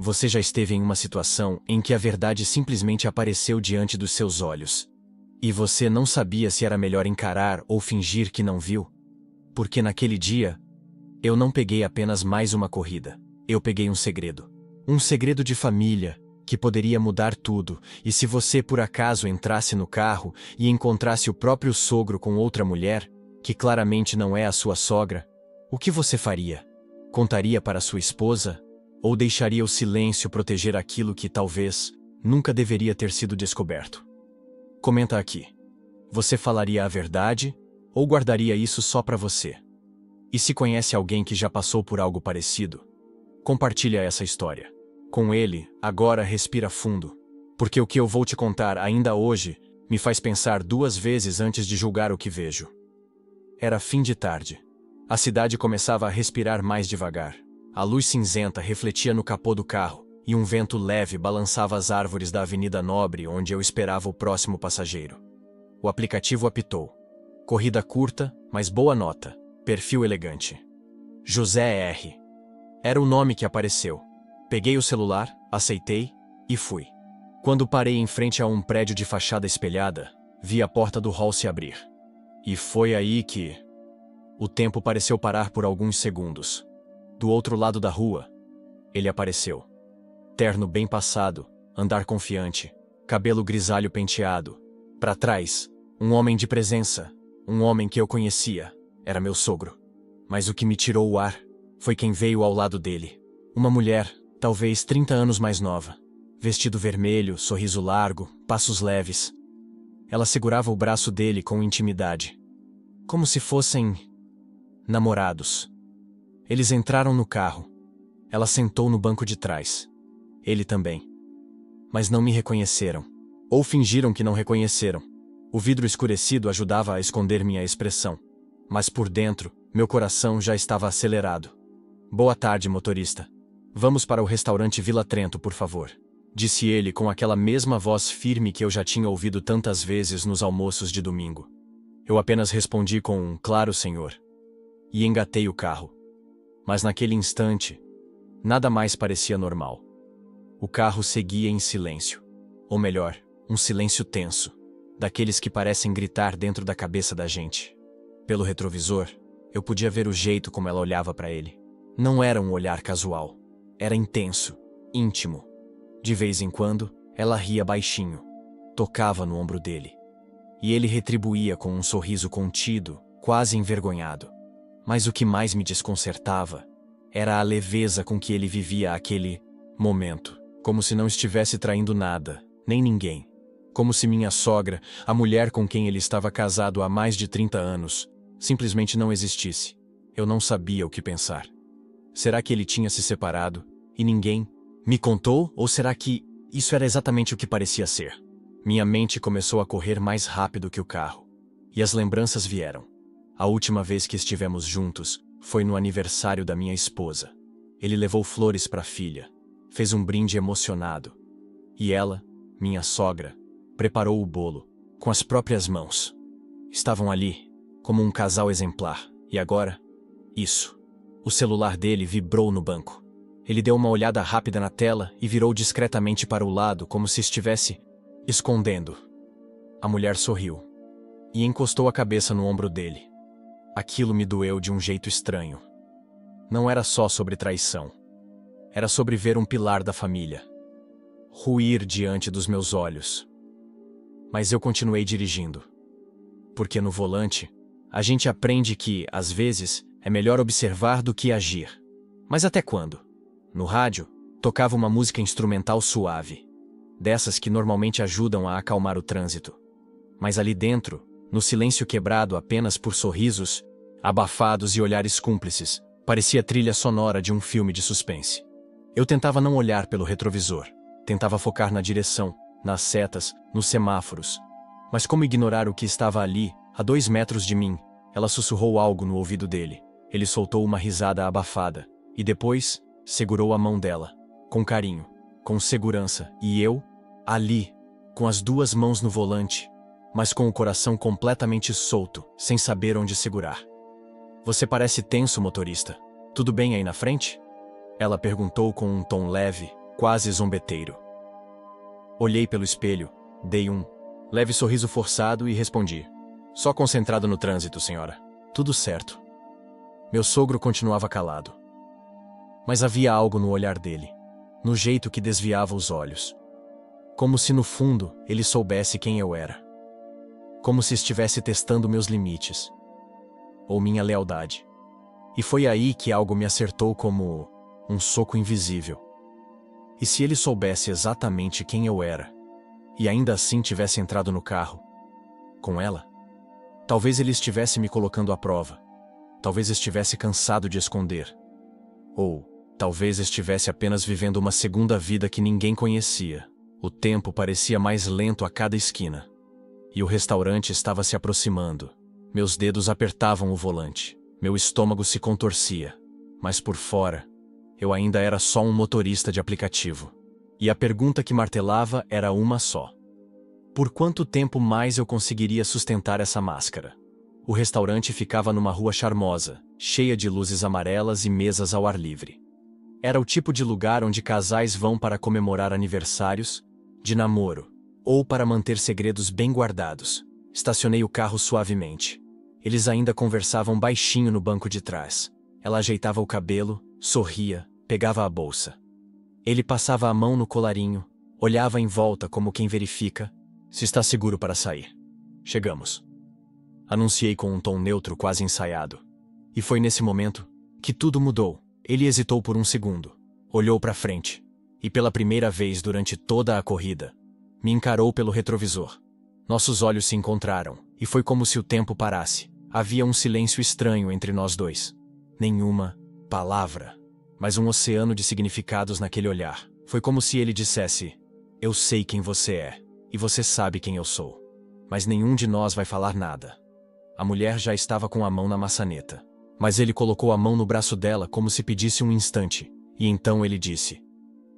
Você já esteve em uma situação em que a verdade simplesmente apareceu diante dos seus olhos. E você não sabia se era melhor encarar ou fingir que não viu? Porque naquele dia, eu não peguei apenas mais uma corrida. Eu peguei um segredo. Um segredo de família, que poderia mudar tudo, e se você por acaso entrasse no carro e encontrasse o próprio sogro com outra mulher, que claramente não é a sua sogra, o que você faria? Contaria para sua esposa? Ou deixaria o silêncio proteger aquilo que talvez nunca deveria ter sido descoberto? Comenta aqui. Você falaria a verdade ou guardaria isso só para você? E se conhece alguém que já passou por algo parecido, compartilha essa história com ele. Agora respira fundo, porque o que eu vou te contar ainda hoje me faz pensar duas vezes antes de julgar o que vejo. Era fim de tarde. A cidade começava a respirar mais devagar. A luz cinzenta refletia no capô do carro, e um vento leve balançava as árvores da Avenida Nobre onde eu esperava o próximo passageiro. O aplicativo apitou. Corrida curta, mas boa nota. Perfil elegante. José R. Era o nome que apareceu. Peguei o celular, aceitei e fui. Quando parei em frente a um prédio de fachada espelhada, vi a porta do hall se abrir. E foi aí que o tempo pareceu parar por alguns segundos. Do outro lado da rua, ele apareceu. Terno bem passado, andar confiante, cabelo grisalho penteado. Para trás, um homem de presença, um homem que eu conhecia. Era meu sogro. Mas o que me tirou o ar foi quem veio ao lado dele. Uma mulher, talvez 30 anos mais nova. Vestido vermelho, sorriso largo, passos leves. Ela segurava o braço dele com intimidade. Como se fossem namorados. Eles entraram no carro. Ela sentou no banco de trás. Ele também. Mas não me reconheceram. Ou fingiram que não reconheceram. O vidro escurecido ajudava a esconder minha expressão. Mas por dentro, meu coração já estava acelerado. Boa tarde, motorista. Vamos para o restaurante Vila Trento, por favor. Disse ele com aquela mesma voz firme que eu já tinha ouvido tantas vezes nos almoços de domingo. Eu apenas respondi com um claro, senhor. E engatei o carro. Mas naquele instante, nada mais parecia normal. O carro seguia em silêncio. Ou melhor, um silêncio tenso. Daqueles que parecem gritar dentro da cabeça da gente. Pelo retrovisor, eu podia ver o jeito como ela olhava para ele. Não era um olhar casual. Era intenso, íntimo. De vez em quando, ela ria baixinho. Tocava no ombro dele. E ele retribuía com um sorriso contido, quase envergonhado. Mas o que mais me desconcertava era a leveza com que ele vivia aquele momento. Como se não estivesse traindo nada, nem ninguém. Como se minha sogra, a mulher com quem ele estava casado há mais de 30 anos, simplesmente não existisse. Eu não sabia o que pensar. Será que ele tinha se separado e ninguém me contou? Ou será que isso era exatamente o que parecia ser? Minha mente começou a correr mais rápido que o carro. E as lembranças vieram. A última vez que estivemos juntos foi no aniversário da minha esposa. Ele levou flores para a filha, fez um brinde emocionado. E ela, minha sogra, preparou o bolo com as próprias mãos. Estavam ali, como um casal exemplar. E agora, isso. O celular dele vibrou no banco. Ele deu uma olhada rápida na tela e virou discretamente para o lado como se estivesse escondendo. A mulher sorriu e encostou a cabeça no ombro dele. Aquilo me doeu de um jeito estranho. Não era só sobre traição. Era sobre ver um pilar da família ruir diante dos meus olhos. Mas eu continuei dirigindo. Porque no volante, a gente aprende que, às vezes, é melhor observar do que agir. Mas até quando? No rádio, tocava uma música instrumental suave. Dessas que normalmente ajudam a acalmar o trânsito. Mas ali dentro, no silêncio quebrado apenas por sorrisos, abafados e olhares cúmplices, parecia trilha sonora de um filme de suspense. Eu tentava não olhar pelo retrovisor. Tentava focar na direção, nas setas, nos semáforos. Mas como ignorar o que estava ali, a 2 metros de mim? Ela sussurrou algo no ouvido dele. Ele soltou uma risada abafada. E depois, segurou a mão dela. Com carinho, com segurança. E eu, ali, com as 2 mãos no volante, mas com o coração completamente solto, sem saber onde segurar. Você parece tenso, motorista. Tudo bem aí na frente? Ela perguntou com um tom leve, quase zombeteiro. Olhei pelo espelho, dei um leve sorriso forçado e respondi: só concentrado no trânsito, senhora. Tudo certo. Meu sogro continuava calado. Mas havia algo no olhar dele, no jeito que desviava os olhos. Como se no fundo ele soubesse quem eu era. Como se estivesse testando meus limites. Ou minha lealdade. E foi aí que algo me acertou como um soco invisível. E se ele soubesse exatamente quem eu era, e ainda assim tivesse entrado no carro com ela, talvez ele estivesse me colocando à prova. Talvez estivesse cansado de esconder. Ou talvez estivesse apenas vivendo uma segunda vida que ninguém conhecia. O tempo parecia mais lento a cada esquina. E o restaurante estava se aproximando. Meus dedos apertavam o volante. Meu estômago se contorcia. Mas por fora, eu ainda era só um motorista de aplicativo. E a pergunta que martelava era uma só: por quanto tempo mais eu conseguiria sustentar essa máscara? O restaurante ficava numa rua charmosa, cheia de luzes amarelas e mesas ao ar livre. Era o tipo de lugar onde casais vão para comemorar aniversários, de namoro, ou para manter segredos bem guardados. Estacionei o carro suavemente. Eles ainda conversavam baixinho no banco de trás. Ela ajeitava o cabelo, sorria, pegava a bolsa. Ele passava a mão no colarinho, olhava em volta como quem verifica se está seguro para sair. Chegamos. Anunciei com um tom neutro quase ensaiado. E foi nesse momento que tudo mudou. Ele hesitou por um segundo, olhou para frente, e pela primeira vez durante toda a corrida, me encarou pelo retrovisor. Nossos olhos se encontraram, e foi como se o tempo parasse. Havia um silêncio estranho entre nós dois. Nenhuma palavra, mas um oceano de significados naquele olhar. Foi como se ele dissesse: eu sei quem você é, e você sabe quem eu sou. Mas nenhum de nós vai falar nada. A mulher já estava com a mão na maçaneta. Mas ele colocou a mão no braço dela como se pedisse um instante. E então ele disse: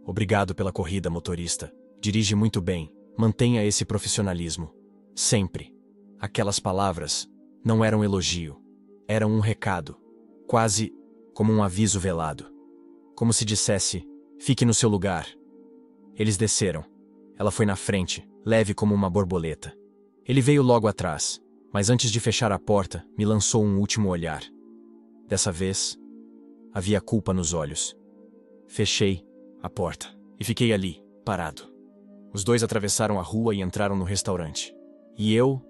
obrigado pela corrida, motorista. Dirige muito bem. Mantenha esse profissionalismo. Sempre. Aquelas palavras não eram elogio. Eram um recado. Quase como um aviso velado. Como se dissesse: fique no seu lugar. Eles desceram. Ela foi na frente, leve como uma borboleta. Ele veio logo atrás, mas antes de fechar a porta, me lançou um último olhar. Dessa vez, havia culpa nos olhos. Fechei a porta e fiquei ali, parado. Os dois atravessaram a rua e entraram no restaurante. E eu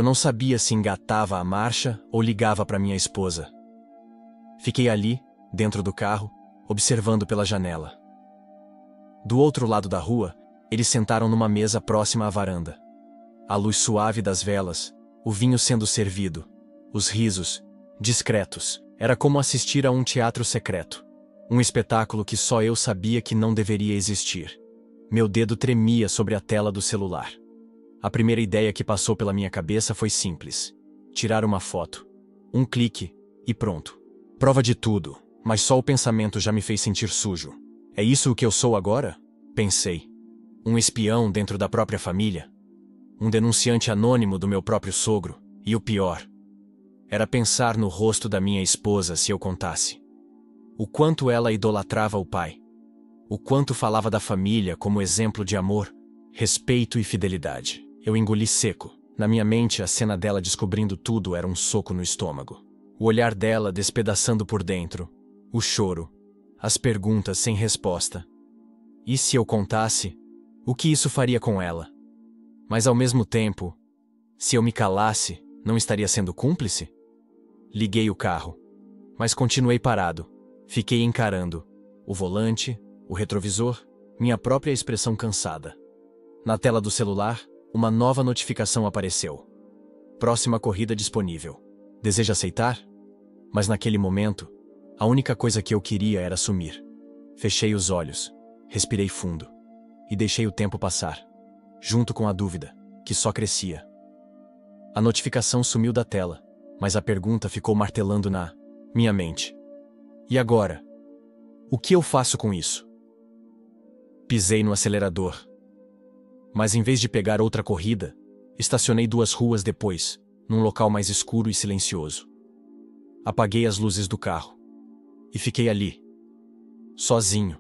não sabia se engatava a marcha ou ligava para minha esposa. Fiquei ali, dentro do carro, observando pela janela. Do outro lado da rua, eles sentaram numa mesa próxima à varanda. A luz suave das velas, o vinho sendo servido, os risos, discretos. Era como assistir a um teatro secreto. Um espetáculo que só eu sabia que não deveria existir. Meu dedo tremia sobre a tela do celular. A primeira ideia que passou pela minha cabeça foi simples: tirar uma foto. Um clique, e pronto. Prova de tudo, mas só o pensamento já me fez sentir sujo. É isso o que eu sou agora? Pensei. Um espião dentro da própria família? Um denunciante anônimo do meu próprio sogro? E o pior era pensar no rosto da minha esposa se eu contasse. O quanto ela idolatrava o pai. O quanto falava da família como exemplo de amor, respeito e fidelidade. Eu engoli seco. Na minha mente, a cena dela descobrindo tudo era um soco no estômago. O olhar dela despedaçando por dentro. O choro. As perguntas sem resposta. E se eu contasse, o que isso faria com ela? Mas ao mesmo tempo, se eu me calasse, não estaria sendo cúmplice? Liguei o carro, mas continuei parado. Fiquei encarando o volante, o retrovisor, minha própria expressão cansada. Na tela do celular, uma nova notificação apareceu. Próxima corrida disponível. Deseja aceitar? Mas naquele momento, a única coisa que eu queria era sumir. Fechei os olhos, respirei fundo e deixei o tempo passar, junto com a dúvida, que só crescia. A notificação sumiu da tela, mas a pergunta ficou martelando na minha mente. E agora? O que eu faço com isso? Pisei no acelerador. Mas em vez de pegar outra corrida, estacionei 2 ruas depois, num local mais escuro e silencioso. Apaguei as luzes do carro. E fiquei ali, sozinho.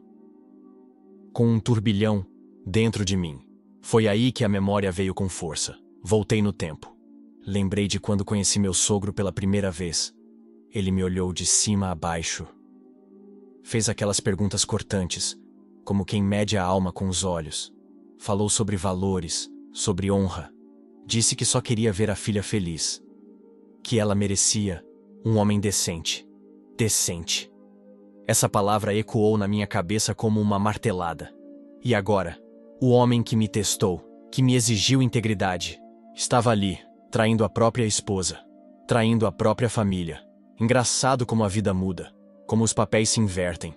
com um turbilhão dentro de mim. Foi aí que a memória veio com força. Voltei no tempo. Lembrei de quando conheci meu sogro pela primeira vez. Ele me olhou de cima a baixo. Fez aquelas perguntas cortantes, como quem mede a alma com os olhos. Falou sobre valores, sobre honra. Disse que só queria ver a filha feliz. Que ela merecia um homem decente. Decente. Essa palavra ecoou na minha cabeça como uma martelada. E agora, o homem que me testou, que me exigiu integridade, estava ali, traindo a própria esposa, traindo a própria família. Engraçado como a vida muda, como os papéis se invertem.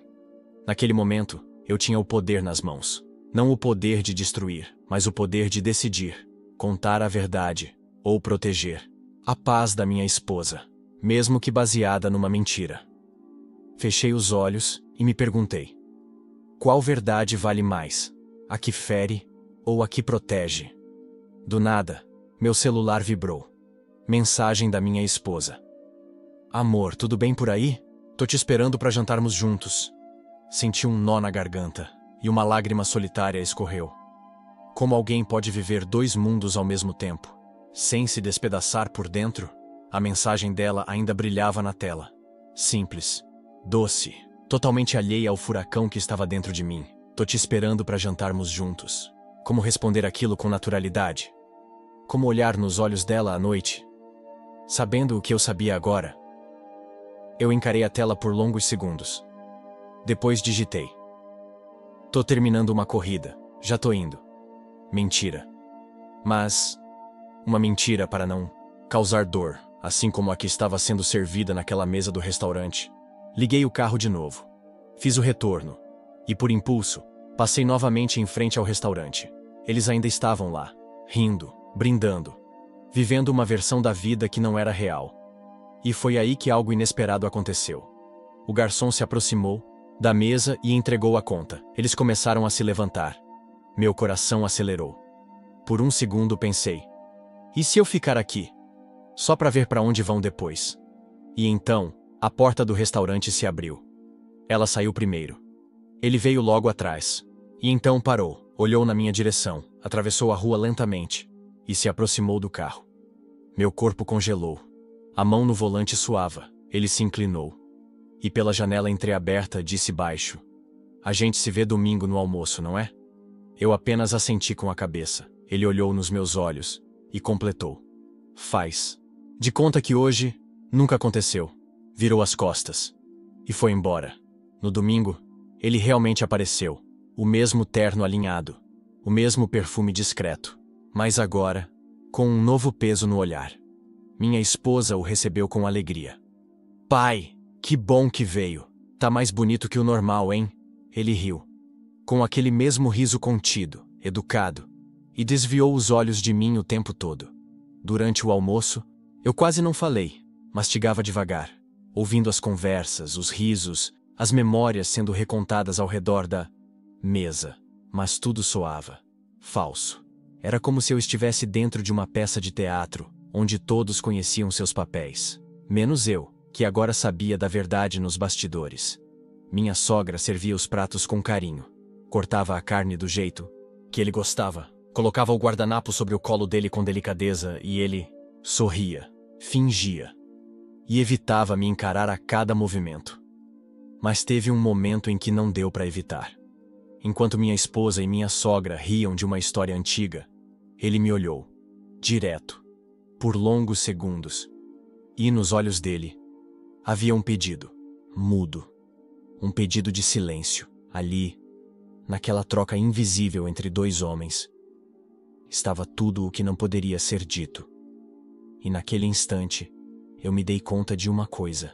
Naquele momento, eu tinha o poder nas mãos. Não o poder de destruir, mas o poder de decidir, contar a verdade, ou proteger a paz da minha esposa, mesmo que baseada numa mentira. Fechei os olhos e me perguntei: qual verdade vale mais? A que fere ou a que protege? Do nada, meu celular vibrou. Mensagem da minha esposa: amor, tudo bem por aí? Tô te esperando pra jantarmos juntos. Senti um nó na garganta e uma lágrima solitária escorreu. Como alguém pode viver dois mundos ao mesmo tempo, sem se despedaçar por dentro? A mensagem dela ainda brilhava na tela. Simples, doce, totalmente alheia ao furacão que estava dentro de mim. Tô te esperando pra jantarmos juntos. Como responder aquilo com naturalidade? Como olhar nos olhos dela à noite? Sabendo o que eu sabia agora, eu encarei a tela por longos segundos. Depois digitei: tô terminando uma corrida, já tô indo. Mentira. Mas uma mentira para não causar dor, assim como a que estava sendo servida naquela mesa do restaurante. Liguei o carro de novo. Fiz o retorno. E por impulso, passei novamente em frente ao restaurante. Eles ainda estavam lá, rindo, brindando, vivendo uma versão da vida que não era real. E foi aí que algo inesperado aconteceu. O garçom se aproximou da mesa e entregou a conta. Eles começaram a se levantar. Meu coração acelerou. Por um segundo pensei: e se eu ficar aqui? Só para ver para onde vão depois. E então, a porta do restaurante se abriu. Ela saiu primeiro. Ele veio logo atrás. E então parou, olhou na minha direção, atravessou a rua lentamente e se aproximou do carro. Meu corpo congelou. A mão no volante suava. Ele se inclinou. E pela janela entreaberta disse baixo: a gente se vê domingo no almoço, não é? Eu apenas assenti com a cabeça. Ele olhou nos meus olhos e completou: faz de conta que hoje nunca aconteceu. Virou as costas e foi embora. No domingo, ele realmente apareceu. O mesmo terno alinhado, o mesmo perfume discreto, mas agora, com um novo peso no olhar. Minha esposa o recebeu com alegria. Pai, que bom que veio. Tá mais bonito que o normal, hein? Ele riu, com aquele mesmo riso contido, educado, e desviou os olhos de mim o tempo todo. Durante o almoço, eu quase não falei, mastigava devagar, ouvindo as conversas, os risos, as memórias sendo recontadas ao redor da mesa. Mas tudo soava falso. Era como se eu estivesse dentro de uma peça de teatro, onde todos conheciam seus papéis, menos eu, que agora sabia da verdade nos bastidores. Minha sogra servia os pratos com carinho, cortava a carne do jeito que ele gostava, colocava o guardanapo sobre o colo dele com delicadeza e ele sorria, fingia, e evitava me encarar a cada movimento. Mas teve um momento em que não deu para evitar. Enquanto minha esposa e minha sogra riam de uma história antiga, ele me olhou, direto, por longos segundos, e nos olhos dele havia um pedido, mudo, um pedido de silêncio. Ali, naquela troca invisível entre dois homens, estava tudo o que não poderia ser dito. E naquele instante, eu me dei conta de uma coisa.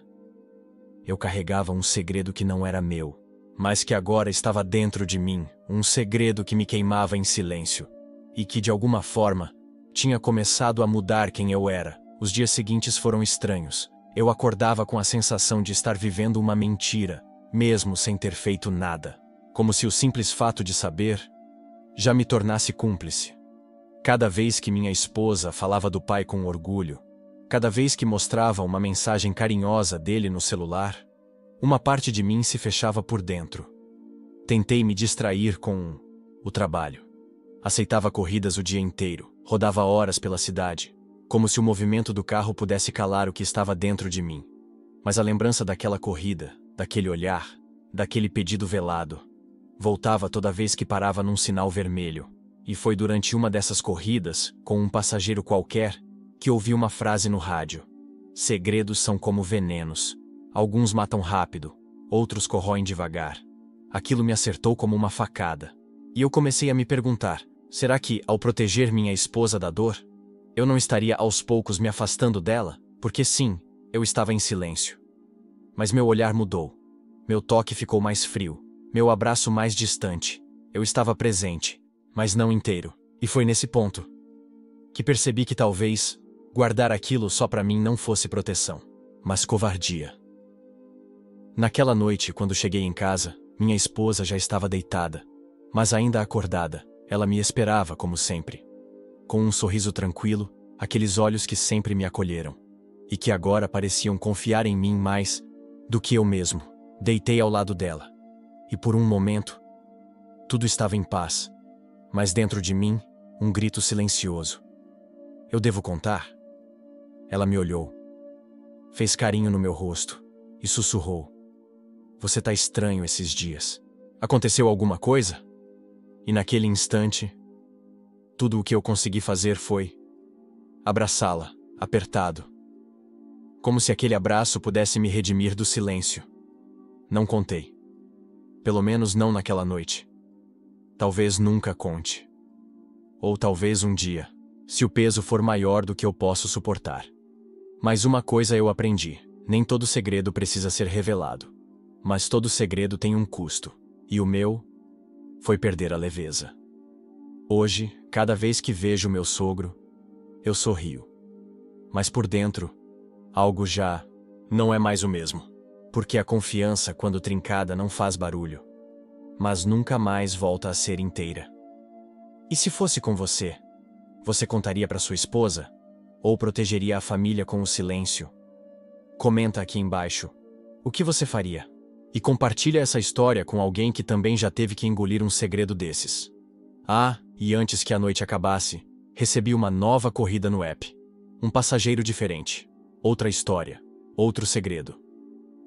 Eu carregava um segredo que não era meu, mas que agora estava dentro de mim, um segredo que me queimava em silêncio, e que de alguma forma tinha começado a mudar quem eu era. Os dias seguintes foram estranhos. Eu acordava com a sensação de estar vivendo uma mentira, mesmo sem ter feito nada, como se o simples fato de saber já me tornasse cúmplice. Cada vez que minha esposa falava do pai com orgulho, cada vez que mostrava uma mensagem carinhosa dele no celular, uma parte de mim se fechava por dentro. Tentei me distrair com o trabalho. Aceitava corridas o dia inteiro, rodava horas pela cidade, como se o movimento do carro pudesse calar o que estava dentro de mim. Mas a lembrança daquela corrida, daquele olhar, daquele pedido velado, voltava toda vez que parava num sinal vermelho. E foi durante uma dessas corridas, com um passageiro qualquer, que ouvi uma frase no rádio. Segredos são como venenos. Alguns matam rápido, outros corroem devagar. Aquilo me acertou como uma facada. E eu comecei a me perguntar, será que, ao proteger minha esposa da dor, eu não estaria aos poucos me afastando dela? Porque sim, eu estava em silêncio. Mas meu olhar mudou. Meu toque ficou mais frio. Meu abraço mais distante. Eu estava presente, mas não inteiro. E foi nesse ponto que percebi que talvez guardar aquilo só para mim não fosse proteção, mas covardia. Naquela noite, quando cheguei em casa, minha esposa já estava deitada, mas ainda acordada. Ela me esperava como sempre. Com um sorriso tranquilo, aqueles olhos que sempre me acolheram, e que agora pareciam confiar em mim mais do que eu mesmo. Deitei ao lado dela, e por um momento, tudo estava em paz, mas dentro de mim, um grito silencioso. Eu devo contar? Ela me olhou, fez carinho no meu rosto e sussurrou: Você tá estranho esses dias. Aconteceu alguma coisa? E naquele instante, tudo o que eu consegui fazer foi abraçá-la, apertado. Como se aquele abraço pudesse me redimir do silêncio. Não contei. Pelo menos não naquela noite. Talvez nunca conte. Ou talvez um dia, se o peso for maior do que eu posso suportar. Mas uma coisa eu aprendi: nem todo segredo precisa ser revelado. Mas todo segredo tem um custo. E o meu foi perder a leveza. Hoje, cada vez que vejo meu sogro, eu sorrio. Mas por dentro, algo já não é mais o mesmo. Porque a confiança, quando trincada, não faz barulho, mas nunca mais volta a ser inteira. E se fosse com você? Você contaria para sua esposa? Ou protegeria a família com o silêncio? Comenta aqui embaixo. O que você faria? E compartilha essa história com alguém que também já teve que engolir um segredo desses. Ah, e antes que a noite acabasse, recebi uma nova corrida no app. Um passageiro diferente. Outra história. Outro segredo.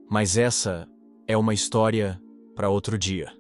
Mas essa é uma história para outro dia.